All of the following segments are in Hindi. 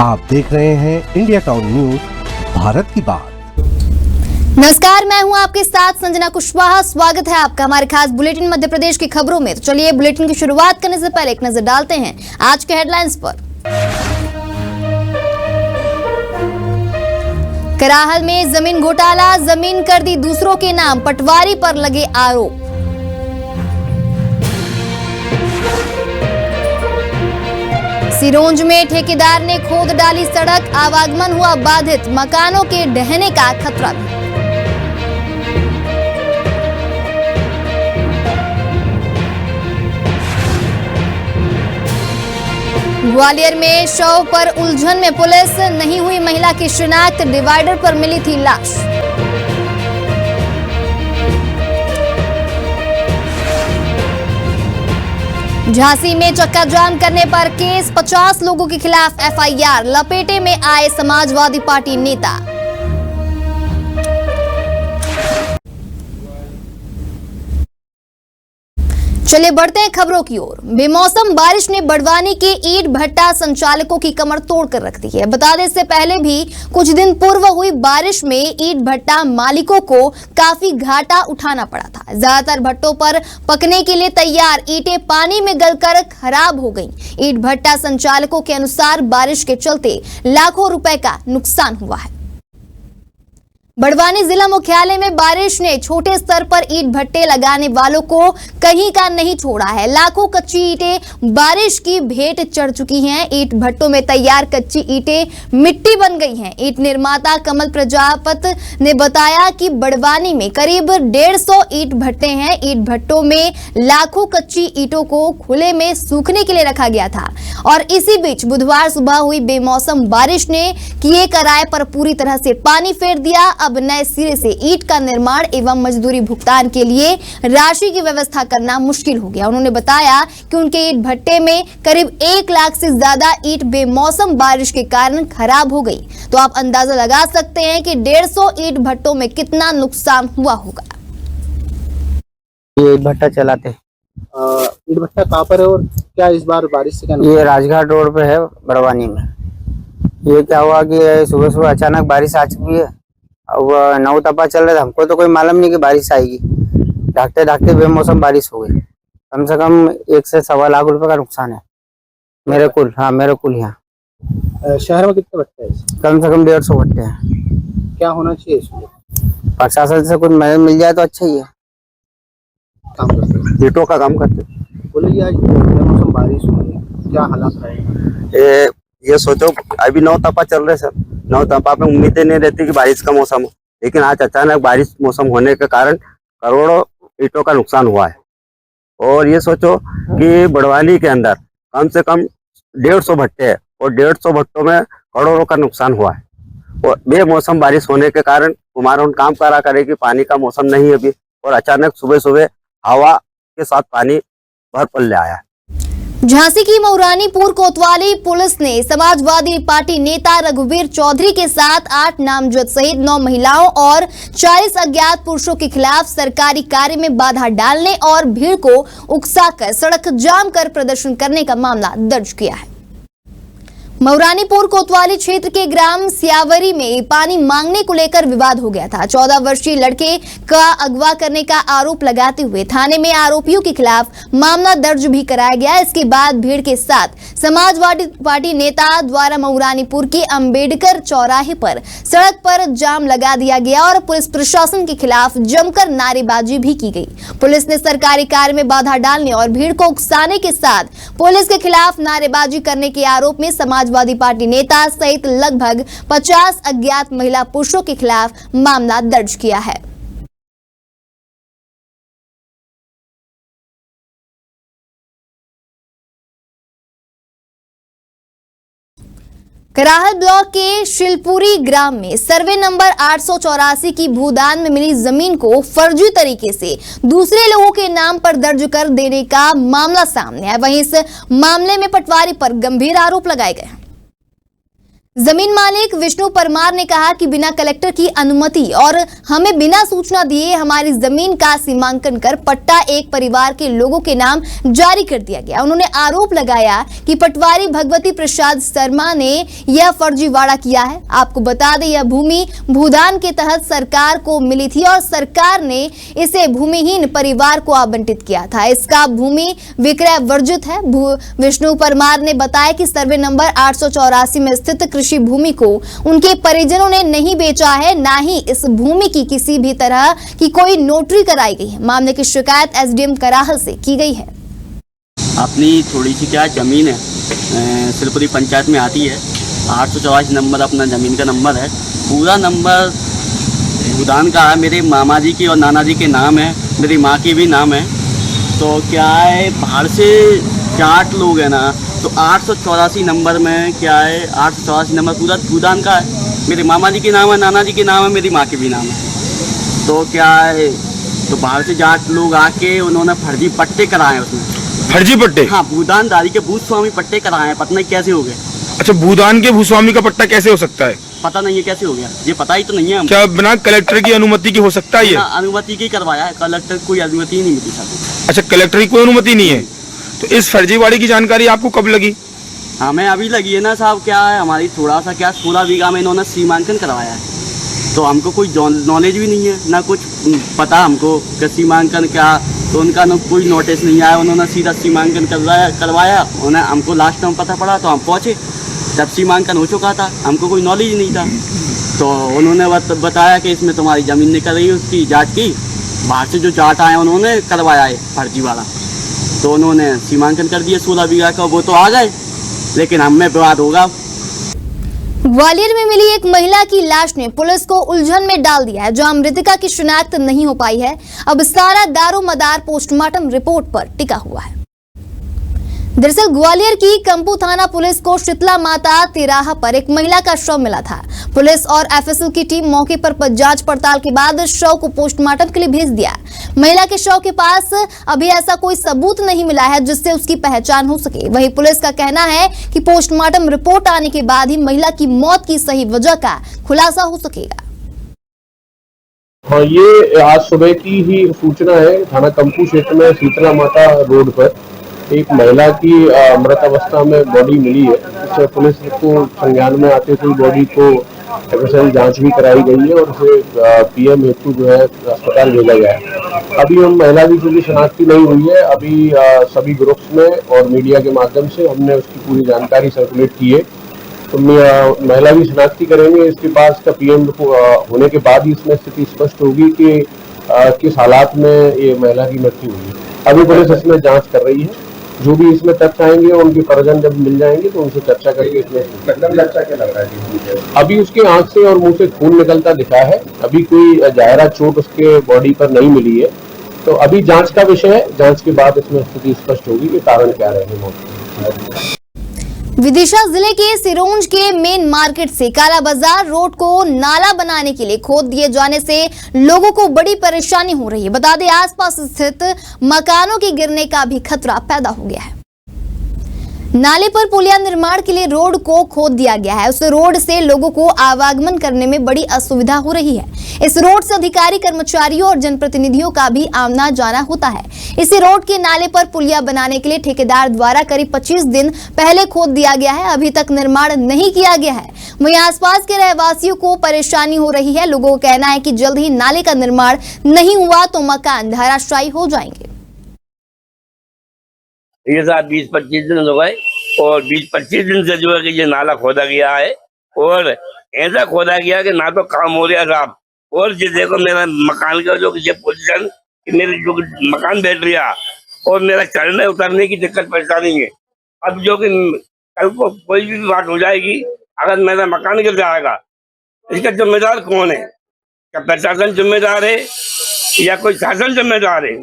आप देख रहे हैं इंडिया टाउन न्यूज, भारत की बात। नमस्कार, मैं हूं आपके साथ संजना कुशवाहा। स्वागत है आपका हमारे खास बुलेटिन मध्य प्रदेश की खबरों में। तो चलिए बुलेटिन की शुरुआत करने से पहले एक नजर डालते हैं आज के हेडलाइंस पर। कराहल में जमीन घोटाला, जमीन कर दी दूसरों के नाम, पटवारी पर लगे आरोप। सिरोंज में ठेकेदार ने खोद डाली सड़क, आवागमन हुआ बाधित, मकानों के ढहने का खतरा भी। ग्वालियर में शव पर उलझन में पुलिस, नहीं हुई महिला की शिनाख्त, डिवाइडर पर मिली थी लाश। झांसी में चक्का जाम करने पर केस, 50 लोगों के खिलाफ एफआईआर, लपेटे में आए समाजवादी पार्टी नेता। चलिए बढ़ते हैं खबरों की ओर। बेमौसम बारिश ने बड़वानी के ईंट भट्टा संचालकों की कमर तोड़ कर रख दी है। बता दें, इससे पहले भी कुछ दिन पूर्व हुई बारिश में ईंट भट्टा मालिकों को काफी घाटा उठाना पड़ा था। ज्यादातर भट्टों पर पकने के लिए तैयार ईंटें पानी में गलकर खराब हो गईं। ईंट भट्टा संचालकों के अनुसार बारिश के चलते लाखों रुपए का नुकसान हुआ है। बड़वानी जिला मुख्यालय में बारिश ने छोटे स्तर पर ईंट भट्टे लगाने वालों को कहीं का नहीं छोड़ा है। लाखों कच्ची ईंटें बारिश की भेंट चढ़ चुकी हैं। ईंट भट्टों में तैयार कच्ची ईंटें मिट्टी बन गई हैं। ईंट निर्माता कमल प्रजापत ने बताया कि बड़वानी में करीब 150 ईंट भट्टे हैं। ईंट भट्टों में लाखों कच्ची ईंटों को खुले में सूखने के लिए रखा गया था और इसी बीच बुधवार सुबह हुई बेमौसम बारिश ने किए कराए पर पूरी तरह से पानी फेर दिया। अब नए सिरे से ईंट का निर्माण एवं मजदूरी भुगतान के लिए राशि की व्यवस्था करना मुश्किल हो गया। उन्होंने बताया कि उनके ईंट भट्टे में करीब 1 लाख से ज्यादा ईंट बेमौसम बारिश के कारण खराब हो गई। तो आप अंदाजा लगा सकते हैं कि 150 ईंट भट्टों में कितना नुकसान हुआ होगा। ये ईंट भट्टा चलाते हैं। ईंट भट्टा कहाँ पर है और क्या इस बार बारिश से क्या ये राजघाट रोड पे है बड़वानी में। ये क्या हुआ कि सुबह सुबह अचानक बारिश आ चुकी है। अब 9 तपा चल रहा था, हमको तो कोई मालूम नहीं कि बारिश आएगी। ढाकते ढाकते बेमौसम बारिश हो गई। कम से कम 1 से सवा लाख रुपए का नुकसान है मेरे कुल। हाँ, मेरे कुल यहाँ शहर में कितने भट्टे हैं? कम से कम 150 भट्टे हैं। क्या होना चाहिए इसमें? प्रशासन से कुछ मदद मिल जाए तो अच्छा ही है। काम करते हैं, ईंटों का काम करते। बोले आज बेमौसम बारिश हुई है, क्या हालात रहे? ये सोचो, अभी 9 तपा चल रहे सर। 9 तपा में उम्मीदें नहीं रहती कि बारिश का मौसम हो, लेकिन आज अचानक बारिश मौसम होने के कारण करोड़ों ईंटों का नुकसान हुआ है। और ये सोचो कि बड़वानी के अंदर कम से कम 150 भट्टे हैं और 150 भट्टों में करोड़ों का नुकसान हुआ है। और बेमौसम बारिश होने के कारण कुमारहंड काम करा करेगी, पानी का मौसम नहीं है अभी, और अचानक सुबह सुबह हवा के साथ पानी भर पल्ले आया है। झांसी की मऊरानीपुर कोतवाली पुलिस ने समाजवादी पार्टी नेता रघुवीर चौधरी के साथ 8 नामजद सहित 9 महिलाओं और 40 अज्ञात पुरुषों के खिलाफ सरकारी कार्य में बाधा डालने और भीड़ को उकसाकर सड़क जाम कर प्रदर्शन करने का मामला दर्ज किया है। मऊरानीपुर कोतवाली क्षेत्र के ग्राम सियावरी में पानी मांगने को लेकर विवाद हो गया था। 14 वर्षीय लड़के का अगवा करने का आरोप लगाते हुए थाने में आरोपियों के खिलाफ मामला दर्ज भी कराया गया। इसके बाद भीड़ के साथ समाजवादी पार्टी नेता द्वारा मऊरानीपुर के अंबेडकर चौराहे पर सड़क पर जाम लगा दिया गया और पुलिस प्रशासन के खिलाफ जमकर नारेबाजी भी की गई। पुलिस ने सरकारी कार्य में बाधा डालने और भीड़ को उकसाने के साथ पुलिस के खिलाफ नारेबाजी करने के आरोप में समाजवादी पार्टी नेता सहित लगभग 50 अज्ञात महिला पुरुषों के खिलाफ मामला दर्ज किया है। कराहल ब्लॉक के शिलपुरी ग्राम में सर्वे नंबर 884 की भूदान में मिली जमीन को फर्जी तरीके से दूसरे लोगों के नाम पर दर्ज कर देने का मामला सामने है। वहीं इस मामले में पटवारी पर गंभीर आरोप लगाए गए। जमीन मालिक विष्णु परमार ने कहा कि बिना कलेक्टर की अनुमति और हमें बिना सूचना दिए हमारी जमीन का सीमांकन कर पट्टा एक परिवार के लोगों के नाम जारी कर दिया गया। उन्होंने आरोप लगाया कि पटवारी भगवती प्रसाद शर्मा ने यह फर्जीवाड़ा किया है। आपको बता दें, यह भूमि भूदान के तहत सरकार को मिली थी और सरकार ने इसे भूमिहीन परिवार को आवंटित किया था। इसका भूमि विक्रय वर्जित है। विष्णु परमार ने बताया कि सर्वे नंबर 884 में स्थित कृषि भूमि को उनके परिजनों ने नहीं बेचा है, ना ही इस भूमि की किसी भी तरह की कोई नोटरी कराई गई है। मामले की शिकायत एसडीएम कराहल से की गई है। अपनी थोड़ी सी क्या जमीन है, सिलपुरी पंचायत में आती है। 884 नंबर अपना जमीन का नंबर है। पूरा नंबर भूदान का है। मेरे मामा जी के और नाना जी के नाम है, मेरी माँ के भी नाम है। तो क्या है, बाहर से जाट लोग हैं ना, तो 884 नंबर में क्या है, 884 नंबर पूरा भूदान का है। मेरे मामा जी के नाम है, नाना जी के नाम है, मेरी माँ के भी नाम है। तो क्या है, तो बाहर से जाट लोग आके उन्होंने फर्जी पट्टे कराए उसमें। फर्जी पट्टे? हाँ, भूदानदारी के भूस्वामी पट्टे कराए हैं। पता नहीं कैसे हो गए। अच्छा, भूदान के भूस्वामी का पट्टा कैसे हो सकता है? पता नहीं है कैसे हो गया, ये पता ही तो नहीं है हमको। क्या बिना कलेक्टर की अनुमति की हो सकता है ये? अनुमति की करवाया है, कलेक्टर कोई अनुमति नहीं मिली सर। अच्छा, कलेक्टर की कोई अनुमति नहीं है। तो इस फर्जीवाड़े की जानकारी आपको कब लगी? हमें अभी लगी है ना साहब। क्या है, हमारी थोड़ा सा क्या 16 बीघा में इन्होंने सीमांकन करवाया है। तो हमको कोई नॉलेज भी नहीं है, ना कुछ पता हमको कि सीमांकन क्या। तो उनका ना कोई नोटिस नहीं आया, उन्होंने सीधा सीमांकन करवाया। उन्हें हमको लास्ट टाइम पता पड़ा तो हम पहुँचे, जब सीमांकन हो चुका था। हमको कोई नॉलेज नहीं था। तो उन्होंने बताया कि इसमें तुम्हारी ज़मीन निकल रही है, उसकी जाट की। बाहर से जो जाट आए उन्होंने करवाया है फर्जी वाला। तो उन्होंने सीमांकन कर दिया 16 बीघा का। वो तो आ गए, लेकिन हमें विवाद होगा। ग्वालियर में मिली एक महिला की लाश ने पुलिस को उलझन में डाल दिया है, जहां मृतका की शिनाख्त नहीं हो पाई है। अब सारा दारोमदार पोस्टमार्टम रिपोर्ट पर टिका हुआ है। दरअसल ग्वालियर की कंपू थाना पुलिस को शीतला माता तिराहा पर एक महिला का शव मिला था। पुलिस और एफएसएल की टीम मौके पर जांच पड़ताल के बाद शव को पोस्टमार्टम के लिए भेज दिया। महिला के शव के पास अभी ऐसा कोई सबूत नहीं मिला है जिससे उसकी पहचान हो सके। वहीं पुलिस का कहना है कि पोस्टमार्टम रिपोर्ट आने के बाद ही महिला की मौत की सही वजह का खुलासा हो सकेगा। हाँ, ये आज सुबह की ही सूचना है। थाना कंपू क्षेत्र में शीतला माता रोड पर एक महिला की मृत अवस्था में बॉडी मिली है। इससे पुलिस को संज्ञान में आते हुए बॉडी को एफएसएल जांच भी कराई गई है और उसे पीएम हेतु जो है अस्पताल भेजा गया है। अभी हम महिला की चूंकि शनाख्ती नहीं हुई है, अभी सभी ग्रुप्स में और मीडिया के माध्यम से हमने उसकी पूरी जानकारी सर्कुलेट की है। तो महिला की शनाख्ती करेंगे। इसके बाद इसका पीएम होने के बाद ही इसमें स्थिति स्पष्ट होगी कि किस हालात में ये महिला की मृत्यु हुई है। अभी पुलिस इसमें जांच कर रही है। जो भी इसमें तथ्य आएंगे उनके परिजन जब मिल जाएंगे तो उनसे चर्चा करके इसमें लड़का क्या लग रहा है। अभी उसके आंख से और मुंह से खून निकलता दिखा है। अभी कोई जायरा चोट उसके बॉडी पर नहीं मिली है। तो अभी जांच का विषय है। जांच के बाद इसमें स्थिति स्पष्ट होगी कि कारण क्या रहे मौत। विदिशा जिले के सिरोंज के मेन मार्केट से काला बाजार रोड को नाला बनाने के लिए खोद दिए जाने से लोगों को बड़ी परेशानी हो रही है। बता दें, आसपास स्थित मकानों के गिरने का भी खतरा पैदा हो गया है। नाले पर पुलिया निर्माण के लिए रोड को खोद दिया गया है। उस रोड से लोगों को आवागमन करने में बड़ी असुविधा हो रही है। इस रोड से अधिकारी, कर्मचारियों और जनप्रतिनिधियों का भी आना जाना होता है। इसी रोड के नाले पर पुलिया बनाने के लिए ठेकेदार द्वारा करीब 25 दिन पहले खोद दिया गया है। अभी तक निर्माण नहीं किया गया है। वहीं आसपास के रहवासियों को परेशानी हो रही है। लोगों का कहना है कि जल्द ही नाले का निर्माण नहीं हुआ तो मकान धराशायी हो जाएंगे। ये साथ 20-25 दिन हो गए और 20-25 दिन से जो है कि ये नाला खोदा गया है और ऐसा खोदा गया कि ना तो काम हो रहा साहब। और ये देखो मेरा मकान का जो ये पोजीशन, मेरे जो मकान बैठ रहा और मेरा चढ़ने उतरने की दिक्कत परेशानी है। अब जो कि कल को कोई भी बात हो जाएगी, अगर मेरा मकान गिर जाएगा, इसका जिम्मेदार कौन है? क्या प्रशासन जिम्मेदार है या कोई शासन जिम्मेदार है?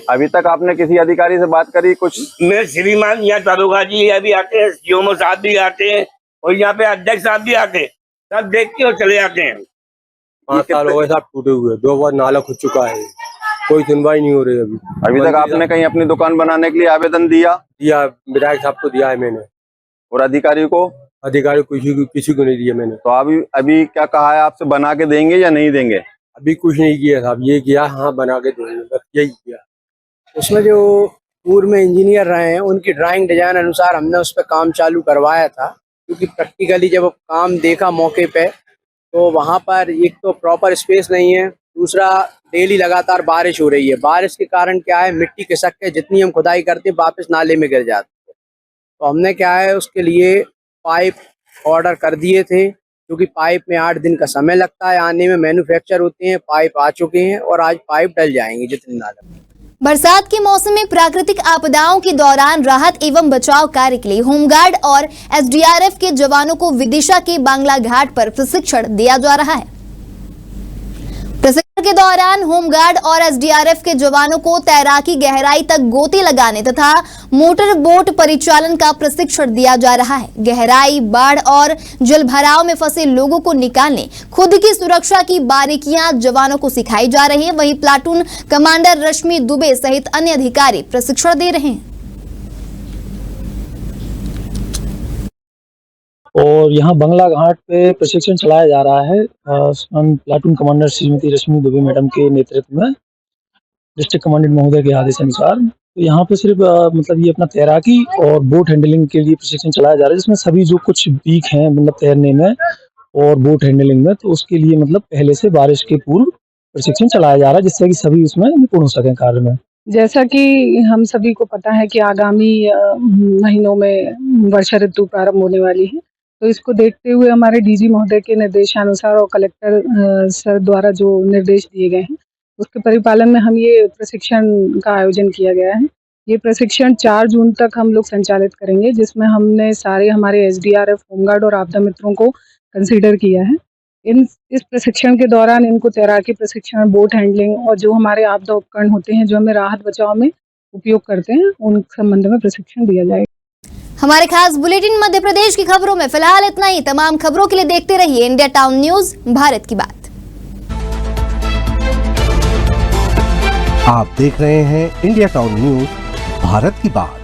अभी तक आपने किसी अधिकारी से बात करी कुछ? मैं श्रीमान यहाँ दरोगा जी अभी आते हैं, सीओमओ साहब भी आते हैं और यहाँ पे अध्यक्ष साहब भी आते हैं, सब देख के और चले जाते हैं। 5 साल हो गए साहब टूटे हुए, 2 बार नाला खुद चुका है, कोई सुनवाई नहीं हो रही। अभी तक आपने कहीं अपनी दुकान बनाने के लिए आवेदन दिया? विधायक साहब को दिया है मैंने। और अधिकारी को? अधिकारी किसी को नहीं दिया मैंने। तो अभी अभी क्या कहा है आपसे, बना के देंगे या नहीं देंगे? अभी कुछ नहीं किया साहब, ये किया हाँ बना के देंगे, बस यही किया। उसमें जो पूर्व में इंजीनियर रहे हैं उनकी ड्राइंग डिजाइन अनुसार हमने उस पर काम चालू करवाया था, क्योंकि प्रैक्टिकली जब काम देखा मौके पे तो वहाँ पर एक तो प्रॉपर स्पेस नहीं है, दूसरा डेली लगातार बारिश हो रही है। बारिश के कारण क्या है, मिट्टी खिसक के जितनी हम खुदाई करते हैं वापस नाले में गिर जाती है। तो हमने क्या है उसके लिए पाइप ऑर्डर कर दिए थे, क्योंकि पाइप में 8 दिन का समय लगता है आने में, मैन्युफैक्चर होते हैं। पाइप आ चुके हैं और आज पाइप डल जाएंगे जितने नाले में। बरसात के मौसम में प्राकृतिक आपदाओं के दौरान राहत एवं बचाव कार्य के लिए होमगार्ड और एसडीआरएफ के जवानों को विदिशा के बांग्ला घाट पर प्रशिक्षण दिया जा रहा है। प्रशिक्षण के दौरान होमगार्ड और एसडीआरएफ के जवानों को तैराकी, गहराई तक गोते लगाने तथा मोटर बोट परिचालन का प्रशिक्षण दिया जा रहा है। गहराई, बाढ़ और जलभराव में फंसे लोगों को निकालने, खुद की सुरक्षा की बारीकियां जवानों को सिखाई जा रही है। वहीं प्लाटून कमांडर रश्मि दुबे सहित अन्य अधिकारी प्रशिक्षण दे रहे हैं। और यहाँ बंगला घाट पे प्रशिक्षण चलाया जा रहा है प्लाटून कमांडर श्रीमती रश्मि दुबे मैडम के नेतृत्व में, डिस्ट्रिक्ट कमांडेंट महोदय के आदेश अनुसार। तो यहाँ पे सिर्फ मतलब ये अपना तैराकी और बोट हैंडलिंग के लिए प्रशिक्षण चलाया जा रहा है, जिसमें सभी जो कुछ वीक हैं मतलब तैरने में और बोट हैंडलिंग में, तो उसके लिए मतलब पहले से बारिश के पूर्व प्रशिक्षण चलाया जा रहा है, जिससे कि सभी उसमें निपुण हो सकें कार्य में। जैसा कि हम सभी को पता है कि आगामी महीनों में वर्षा ऋतु प्रारंभ होने वाली है, तो इसको देखते हुए हमारे डीजी महोदय के निर्देशानुसार और कलेक्टर सर द्वारा जो निर्देश दिए गए हैं उसके परिपालन में हम ये प्रशिक्षण का आयोजन किया गया है। ये प्रशिक्षण 4 जून तक हम लोग संचालित करेंगे, जिसमें हमने सारे हमारे एसडीआरएफ, होमगार्ड और आपदा मित्रों को कंसीडर किया है। इस प्रशिक्षण के दौरान इनको तैराकी प्रशिक्षण, बोट हैंडलिंग और जो हमारे आपदा उपकरण होते हैं जो हमें राहत बचाव में उपयोग करते हैं, उन संबंध में प्रशिक्षण दिया जाएगा। हमारे खास बुलेटिन मध्य प्रदेश की खबरों में फिलहाल इतना ही। तमाम खबरों के लिए देखते रहिए इंडिया टाउन न्यूज, भारत की बात। आप देख रहे हैं इंडिया टाउन न्यूज, भारत की बात।